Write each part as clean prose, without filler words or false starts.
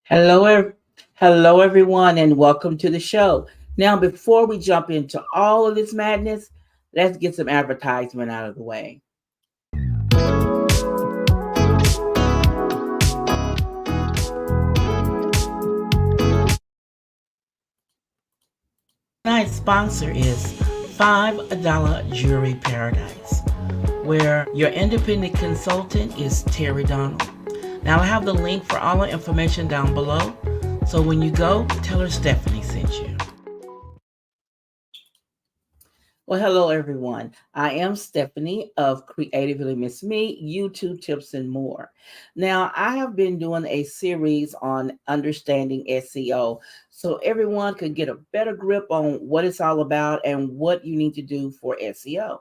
Hello, hello, everyone, and welcome to the show. Now, before we jump into all of this madness, let's get some advertisement out of the way. Tonight's sponsor is $5 Jewelry Paradise, where your independent consultant is Terry Donald. Now, I have the link for all the information down below, so when you go, tell her Stephanie sent you. Well, hello everyone. I am Stephanie of CreativelyMsMe, YouTube tips and more. Now, I have been doing a series on understanding SEO so everyone could get a better grip on what it's all about and what you need to do for SEO.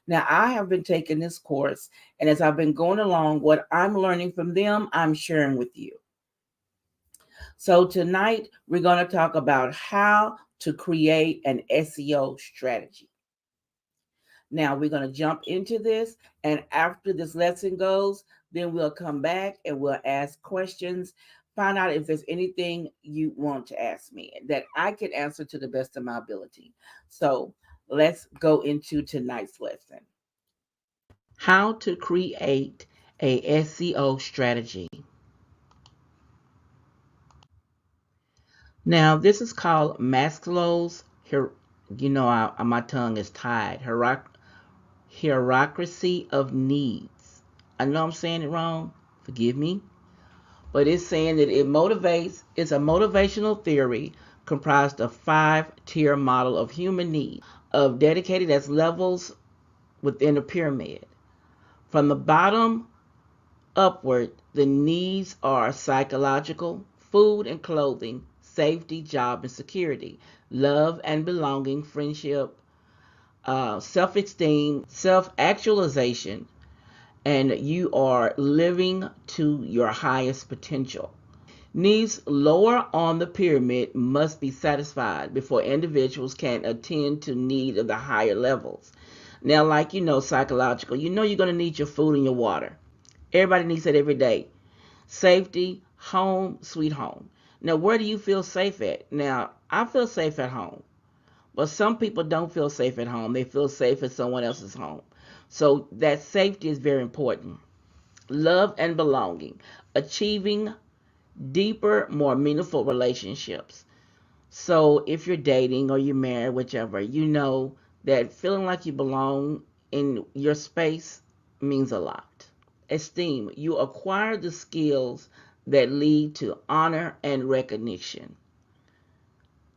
Now, I have been taking this course, and as I've been going along, what I'm learning from them, I'm sharing with you. So, tonight we're going to talk about how to create an SEO strategy. Now we're going to jump into this, and after this lesson goes, then we'll come back and we'll ask questions, find out if there's anything you want to ask me that I can answer to the best of my ability. So let's go into tonight's lesson. How to create a SEO strategy. Now this is called Maslow's here. My tongue is tied. Hierarchy of needs. I know I'm saying it wrong. Forgive me. But it's saying that it's a motivational theory comprised of 5-tier model of human needs, of dedicated as levels within a pyramid. From the bottom upward, the needs are psychological, food and clothing, safety, job and security, love and belonging, friendship, self-esteem, self-actualization, and you are living to your highest potential. Needs lower on the pyramid must be satisfied before individuals can attend to need of the higher levels. Now, like psychological, you're going to need your food and your water. Everybody needs it every day. Safety, home, sweet home. Now, where do you feel safe at? Now, I feel safe at home. But some people don't feel safe at home. They feel safe at someone else's home. So that safety is very important. Love and belonging. Achieving deeper, more meaningful relationships. So if you're dating or you're married, whichever, you know that feeling like you belong in your space means a lot. Esteem. You acquire the skills that lead to honor and recognition.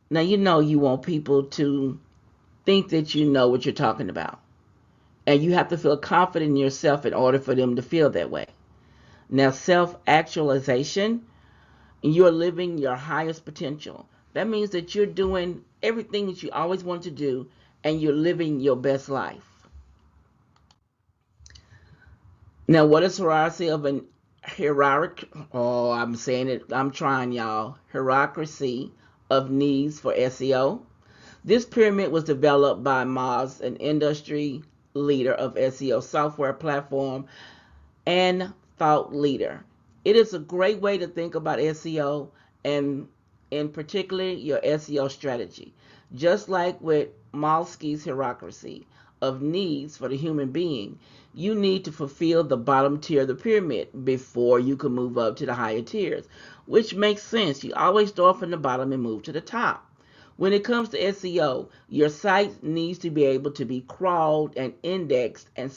Now you want people to think that you know what you're talking about. And you have to feel confident in yourself in order for them to feel that way. Now, self actualization, you're living your highest potential. That means that you're doing everything that you always wanted to do and you're living your best life. Now, what is hierarchy of an hierarchy? Oh, I'm saying it. I'm trying, y'all. Hierarchy of needs for SEO. This pyramid was developed by Moz, an industry leader of SEO software platform and thought leader. It is a great way to think about SEO and in particular your SEO strategy. Just like with Malsky's hierarchy of needs for the human being, you need to fulfill the bottom tier of the pyramid before you can move up to the higher tiers, which makes sense. You always start from the bottom and move to the top. When it comes to SEO, your site needs to be able to be crawled and indexed and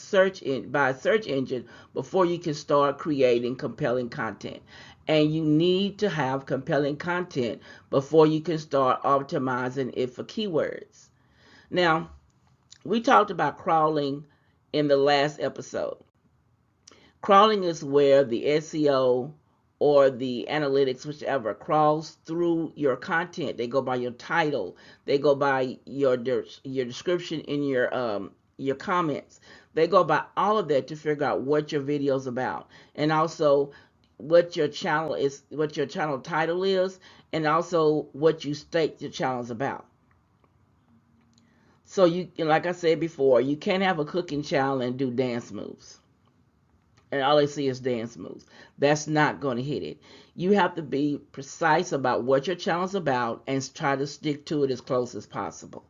by a search engine before you can start creating compelling content. And you need to have compelling content before you can start optimizing it for keywords. Now, we talked about crawling in the last episode. Crawling is where the SEO or the analytics, whichever, crawls through your content. They go by your title. They go by your description in your comments. They go by all of that to figure out what your video is about, and also what your channel is, what your channel title is, and also what you state your channel is about. So like I said before, you can't have a cooking channel and do dance moves. and all they see is dance moves. That's not going to hit it. You have to be precise about what your channel is about and try to stick to it as close as possible.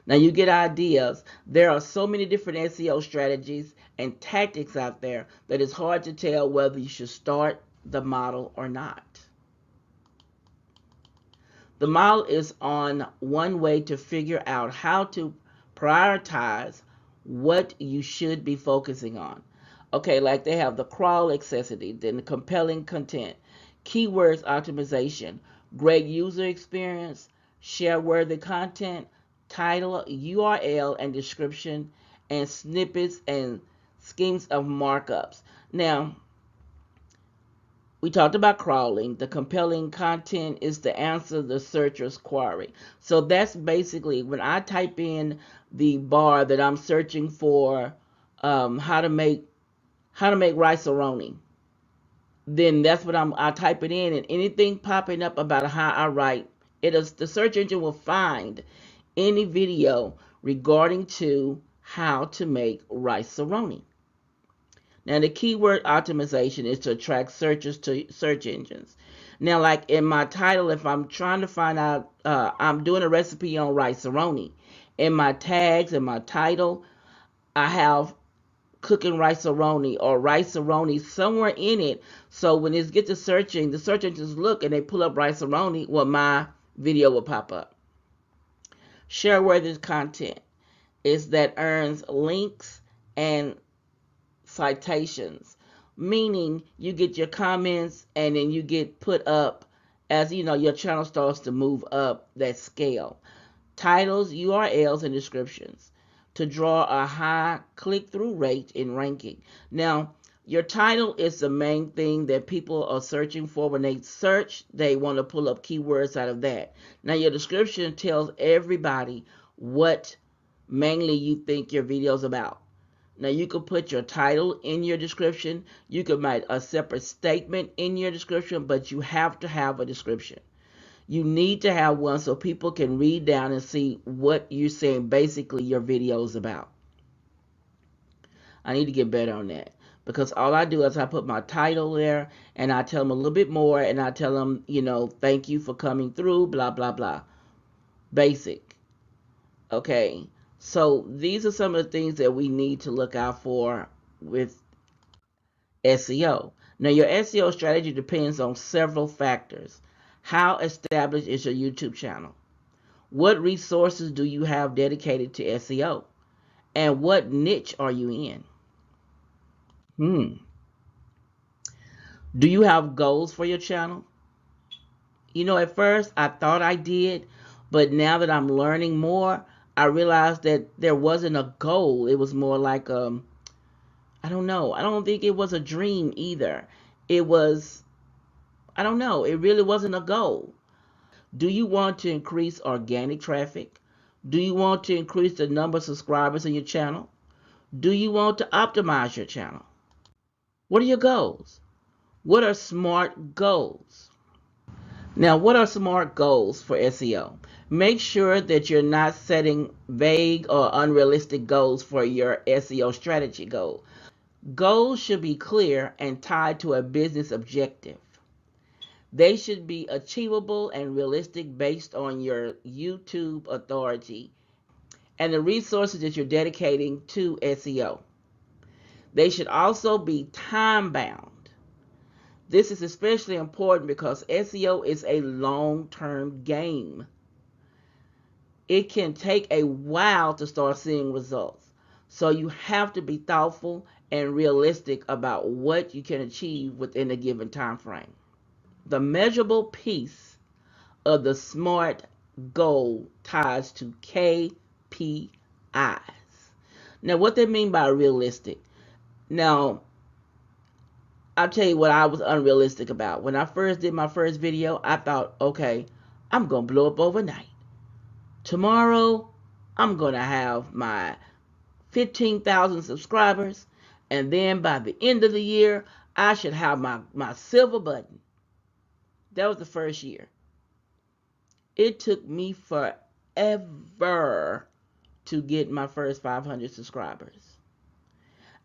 Now you get ideas. There are so many different SEO strategies and tactics out there that it's hard to tell whether you should start the model or not. The model is on one way to figure out how to prioritize what you should be focusing on. Okay, like they have the crawl accessibility, then the compelling content, keywords optimization, great user experience, share-worthy content, title, URL, and description, and snippets and schemes of markups. Now, we talked about crawling. The compelling content is to answer the searcher's query. So that's basically when I type in the bar that I'm searching for how to make rice-a-roni. Then that's what I type it in, and anything popping up about how I write, the search engine will find any video regarding to how to make rice-a-roni. Now, the keyword optimization is to attract searchers to search engines. Now, like in my title, if I'm trying to find out, I'm doing a recipe on rice-a-roni. In my tags, in my title, I have cooking rice-a-roni or rice-a-roni somewhere in it. So when it gets to searching, the search engines look and they pull up rice-a-roni, well, my video will pop up. Share-worthy content is that earns links and citations, meaning you get your comments and then you get put up as your channel starts to move up that scale. Titles, URLs, and descriptions to draw a high click-through rate in ranking. Now, your title is the main thing that people are searching for. When they search, they want to pull up keywords out of that. Now, your description tells everybody what mainly you think your video is about. Now, you could put your title in your description. You could write a separate statement in your description, but you have to have a description. You need to have one so people can read down and see what you're saying basically your video is about. I need to get better on that because all I do is I put my title there and I tell them a little bit more and I tell them, thank you for coming through, blah, blah, blah. Basic. Okay. So these are some of the things that we need to look out for with SEO. Now, your SEO strategy depends on several factors. How established is your YouTube channel? What resources do you have dedicated to SEO? And what niche are you in? Do you have goals for your channel? At first I thought I did, but now that I'm learning more, I realized that there wasn't a goal. It was more like I don't know. I don't think it was a dream either. It was, I don't know. It really wasn't a goal. Do you want to increase organic traffic? Do you want to increase the number of subscribers in your channel? Do you want to optimize your channel? What are your goals? What are SMART goals? Now, what are SMART goals for SEO? Make sure that you're not setting vague or unrealistic goals for your SEO strategy goal. Goals should be clear and tied to a business objective. They should be achievable and realistic based on your YouTube authority and the resources that you're dedicating to SEO. They should also be time-bound. This is especially important because SEO is a long-term game. It can take a while to start seeing results. So you have to be thoughtful and realistic about what you can achieve within a given time frame. The measurable piece of the SMART goal ties to KPIs. Now, what they mean by realistic? Now, I'll tell you what I was unrealistic about. When I first did my first video, I thought, okay, I'm going to blow up overnight. Tomorrow, I'm going to have my 15,000 subscribers. And then by the end of the year, I should have my silver button. That was the first year. It took me forever to get my first 500 subscribers.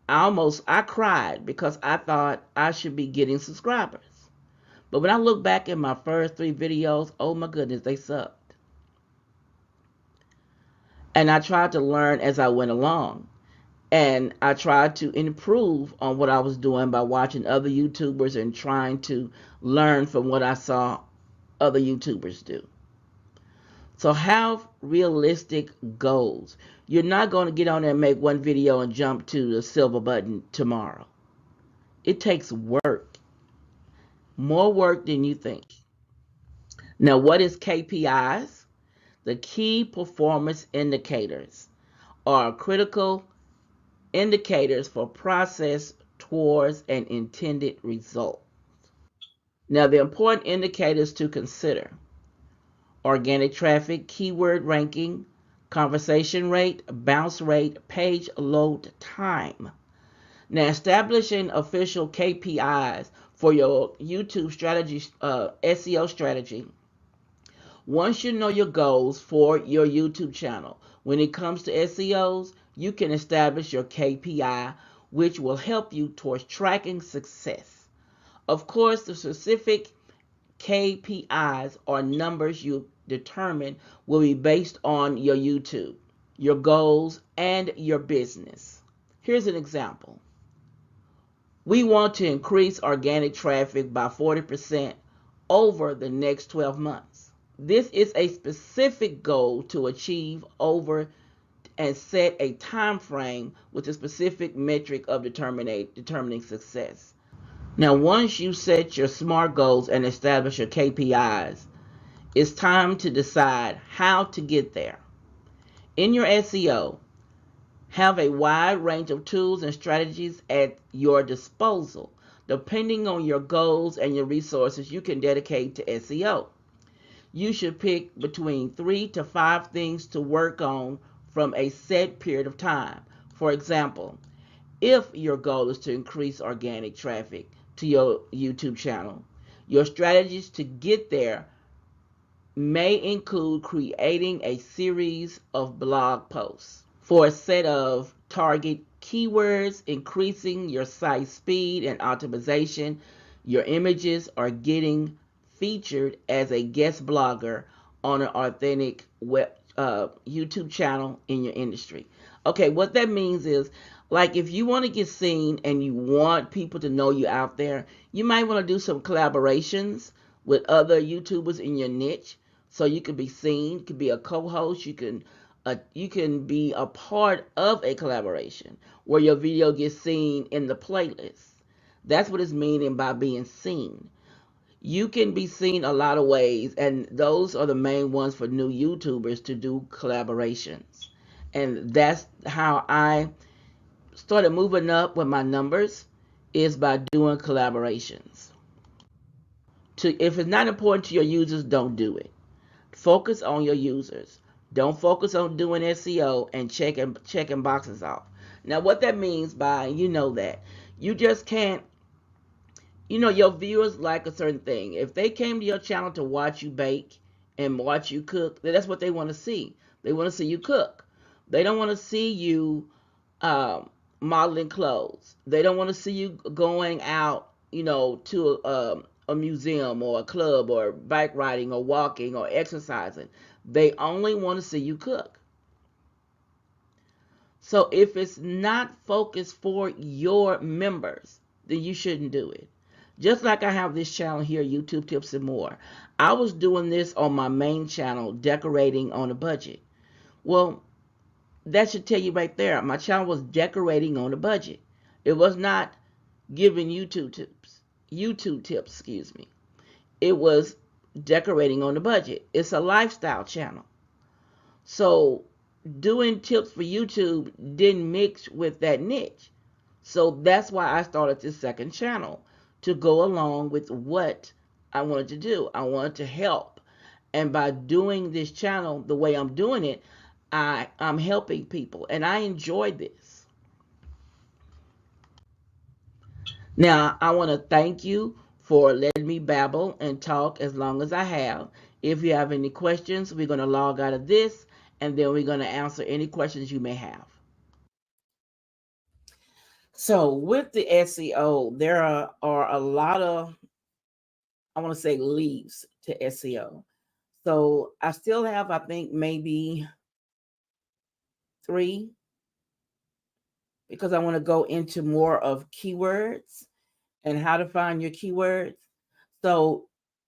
I cried because I thought I should be getting subscribers. But when I look back at my first 3 videos, oh my goodness, they sucked. And I tried to learn as I went along. And I tried to improve on what I was doing by watching other YouTubers and trying to learn from what I saw other YouTubers do. So have realistic goals. You're not going to get on there and make one video and jump to the silver button tomorrow. It takes work, more work than you think. Now, what is KPIs? The key performance indicators are critical indicators for process towards an intended result. Now, the important indicators to consider: organic traffic, keyword ranking, conversation rate, bounce rate, page load time. Now, establishing official KPIs for your YouTube strategy, SEO strategy. Once you know your goals for your YouTube channel, when it comes to SEOs, you can establish your KPI, which will help you towards tracking success. Of course, the specific KPIs or numbers you determine will be based on your YouTube, your goals, and your business. Here's an example. We want to increase organic traffic by 40% over the next 12 months. This is a specific goal to achieve over and set a time frame with a specific metric of determining success. Now, once you set your SMART goals and establish your KPIs, it's time to decide how to get there. In your SEO, have a wide range of tools and strategies at your disposal. Depending on your goals and your resources, you can dedicate to SEO. You should pick between 3 to 5 things to work on from a set period of time. For example, if your goal is to increase organic traffic to your YouTube channel, your strategies to get there may include creating a series of blog posts for a set of target keywords, increasing your site speed and optimization. Your images are getting featured as a guest blogger on an authentic YouTube channel in your industry. Okay, what that means is, like, if you want to get seen and you want people to know you out there, you might want to do some collaborations with other YouTubers in your niche, so you can be seen. You can be a co-host. You can be a part of a collaboration where your video gets seen in the playlist. That's what it's meaning by being seen. You can be seen a lot of ways, and those are the main ones for new YouTubers to do collaborations. And that's how I started moving up with my numbers, is by doing collaborations. If it's not important to your users, don't do it. Focus on your users. Don't focus on doing SEO and checking boxes off. Now, what that means by, that you just can't, your viewers like a certain thing. If they came to your channel to watch you bake and watch you cook, then that's what they want to see. They want to see you cook. They don't want to see you modeling clothes. They don't want to see you going out, to a museum or a club or bike riding or walking or exercising. They only want to see you cook. So if it's not focused for your members, then you shouldn't do it. Just like I have this channel here, YouTube Tips and More. I was doing this on my main channel, decorating on a budget. Well, that should tell you right there. My channel was decorating on a budget. It was not giving YouTube tips. It was decorating on a budget. It's a lifestyle channel. So doing tips for YouTube didn't mix with that niche. So that's why I started this second channel, to go along with what I wanted to do. I wanted to help. And by doing this channel the way I'm doing it, I'm helping people, and I enjoy this. Now, I want to thank you for letting me babble and talk as long as I have. If you have any questions, we're going to log out of this, and then we're going to answer any questions you may have. So with the SEO, there are a lot of, I want to say, leaves to SEO. So I still have, I think, maybe 3, because I want to go into more of keywords and how to find your keywords. So,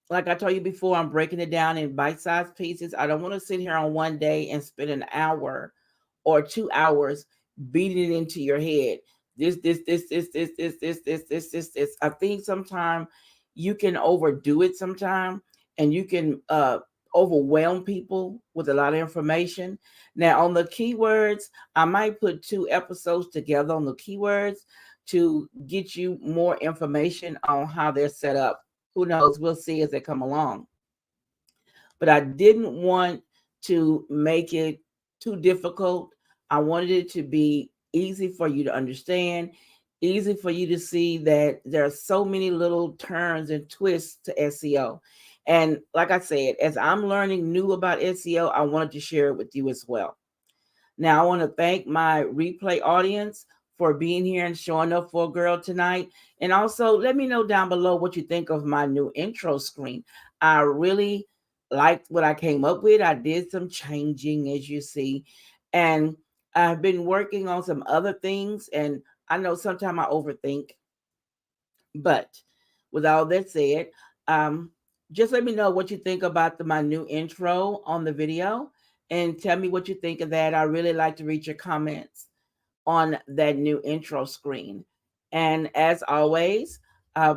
like I told you before, I'm breaking it down in bite-sized pieces. I don't want to sit here on one day and spend an hour or 2 hours beating it into your head. This. I think sometimes you can overdo it sometimes, and you can overwhelm people with a lot of information. Now, on the keywords, I might put 2 episodes together on the keywords to get you more information on how they're set up. Who knows? We'll see as they come along. But I didn't want to make it too difficult. I wanted it to be easy for you to understand, easy for you to see that there are so many little turns and twists to SEO. And like I said, as I'm learning new about SEO, I wanted to share it with you as well. Now, I want to thank my replay audience for being here and showing up for a girl tonight. And also, let me know down below what you think of my new intro screen. I really liked what I came up with. I did some changing, as you see. And I've been working on some other things. And I know sometimes I overthink. But with all that said, um, just let me know what you think about my new intro on the video, and tell me what you think of that. I really like to read your comments on that new intro screen. And as always,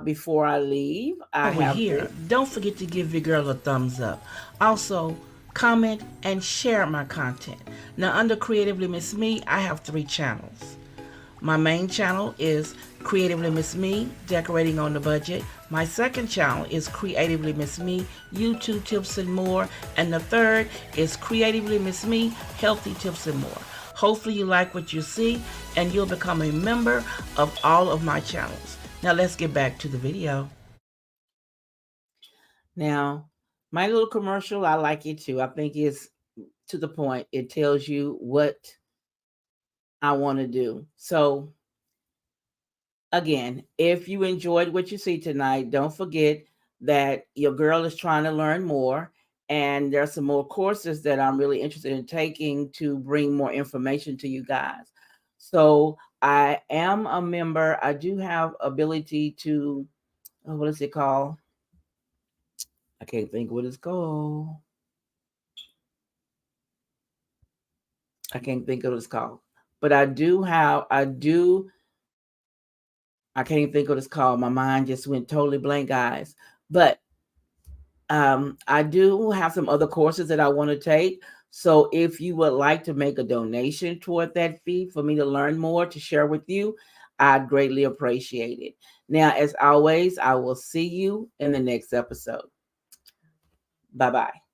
before I leave, I have here. Don't forget to give your girl a thumbs up. Also, comment and share my content. Now, under Creatively Miss Me, I have 3 channels. My main channel is Creatively Miss Me, Decorating on the Budget. My second channel is Creatively Miss Me, YouTube Tips and More. And the third is Creatively Miss Me, Healthy Tips and More. Hopefully you like what you see and you'll become a member of all of my channels. Now let's get back to the video. Now, my little commercial, I like it too. I think it's to the point. It tells you what I want to do. So again, if you enjoyed what you see tonight, don't forget that your girl is trying to learn more. And there's some more courses that I'm really interested in taking to bring more information to you guys. So I am a member. I do have ability to, what is it called? I can't think what it's called. I can't think of what it's called. But I can't think of what it's called. My mind just went totally blank, guys. But I do have some other courses that I want to take. So if you would like to make a donation toward that fee for me to learn more to share with you, I'd greatly appreciate it. Now, as always, I will see you in the next episode. Bye-bye.